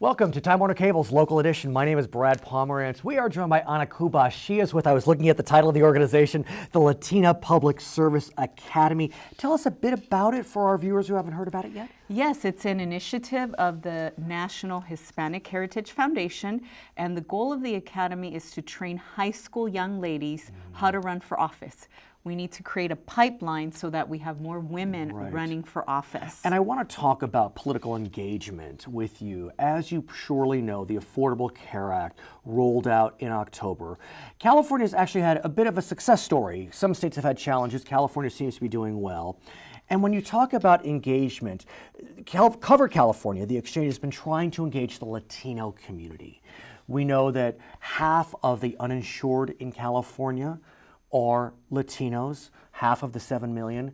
Welcome to Time Warner Cable's Local Edition. My name is Brad Pomerance. We are joined by Cubas. She is with, I was looking at the title of the organization, the LAtina Public Service Academy. Tell us a bit about it for our viewers who haven't heard about it yet. Yes, it's an initiative of the National Hispanic Heritage Foundation, and the goal of the academy is to train high school young ladies how to run for office. We need to create a pipeline so that we have more women running for office. And I want to talk about political engagement with you. As you surely know, the Affordable Care Act rolled out in October. California's actually had a bit of a success story. Some states have had challenges. California seems to be doing well. And when you talk about engagement, Cover California, the exchange, has been trying to engage the Latino community. We know that half of the uninsured in California are Latinos, half of the 7 million.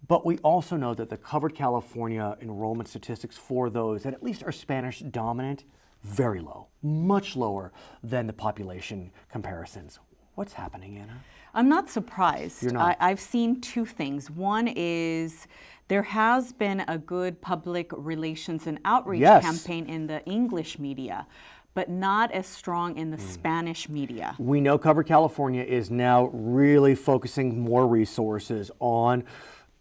But we also know that the Covered California enrollment statistics for those that at least are Spanish dominant, very low, much lower than the population comparisons. What's happening, Anna? I'm not surprised. You're not? I've seen two things. One is there has been a good public relations and outreach campaign in the English media, but not as strong in the Spanish media. We know Cover California is now really focusing more resources on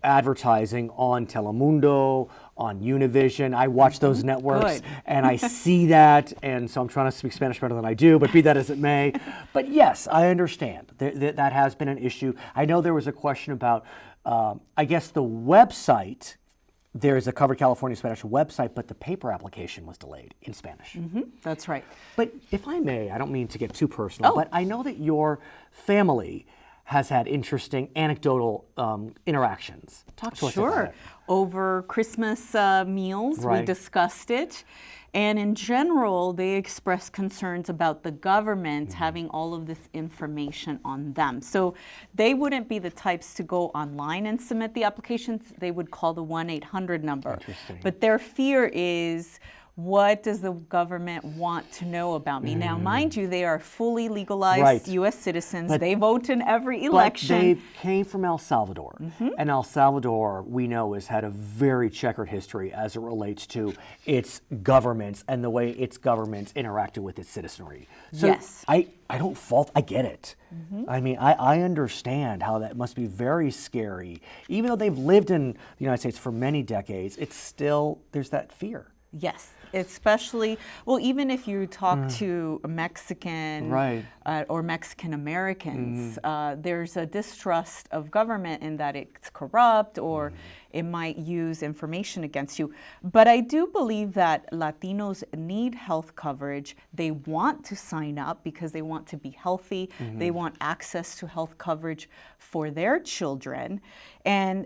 advertising on Telemundo, on Univision. I watch those networks and I see that, and so I'm trying to speak Spanish better than I do, but be that as it may. But yes, I understand that has been an issue. I know there was a question about, I guess the website. There's a Cover California Spanish website, but the paper application was delayed in Spanish. That's right. But if I may, I don't mean to get too personal, but I know that your family has had interesting anecdotal interactions. Talk to us about it. Over Christmas meals, we discussed it. And in general, they expressed concerns about the government having all of this information on them. So they wouldn't be the types to go online and submit the applications. They would call the 1-800 number. But their fear is, what does the government want to know about me? Now, mind you, they are fully legalized U.S. citizens. But they vote in every election. But they came from El Salvador. And El Salvador, we know, has had a very checkered history as it relates to its governments and the way its governments interacted with its citizenry. So I don't fault, I get it. I mean, I understand how that must be very scary. Even though they've lived in the United States for many decades, it's still, there's that fear. Yes, especially, well, even if you talk to a Mexican or Mexican Americans, there's a distrust of government in that it's corrupt or it might use information against you. But I do believe that Latinos need health coverage. They want to sign up because they want to be healthy. They want access to health coverage for their children. And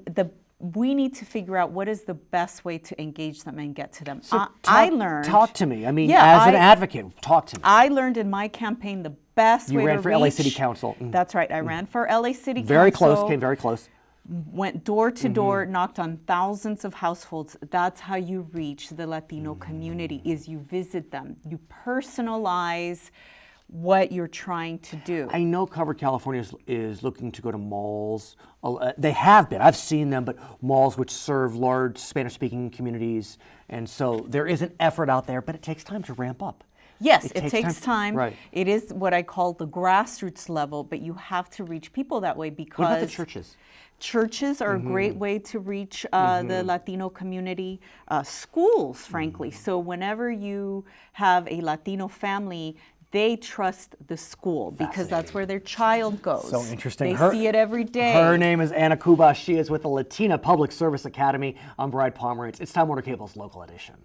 we need to figure out what is the best way to engage them and get to them. So I learned. Talk to me. I mean, as an advocate, talk to me. I learned in my campaign the best way to reach. You ran for LA City Council. That's right. I ran for LA City Council. Very close, came very close. Went door to door, knocked on thousands of households. That's how you reach the Latino community, is you visit them. You personalize what you're trying to do. I know Cover California is looking to go to malls. They have been. I've seen them, but malls which serve large Spanish-speaking communities. And so there is an effort out there, but it takes time to ramp up. Yes, it takes time. Right. It is what I call the grassroots level, but you have to reach people that way because... What about the churches? Churches are a great way to reach the Latino community, schools, frankly. So whenever you have a Latino family, they trust the school because that's where their child goes. So interesting. They see it every day. Her name is Cubas. She is with the Latina Public Service Academy. I'm Brad Pomerance. It's Time Warner Cable's Local Edition.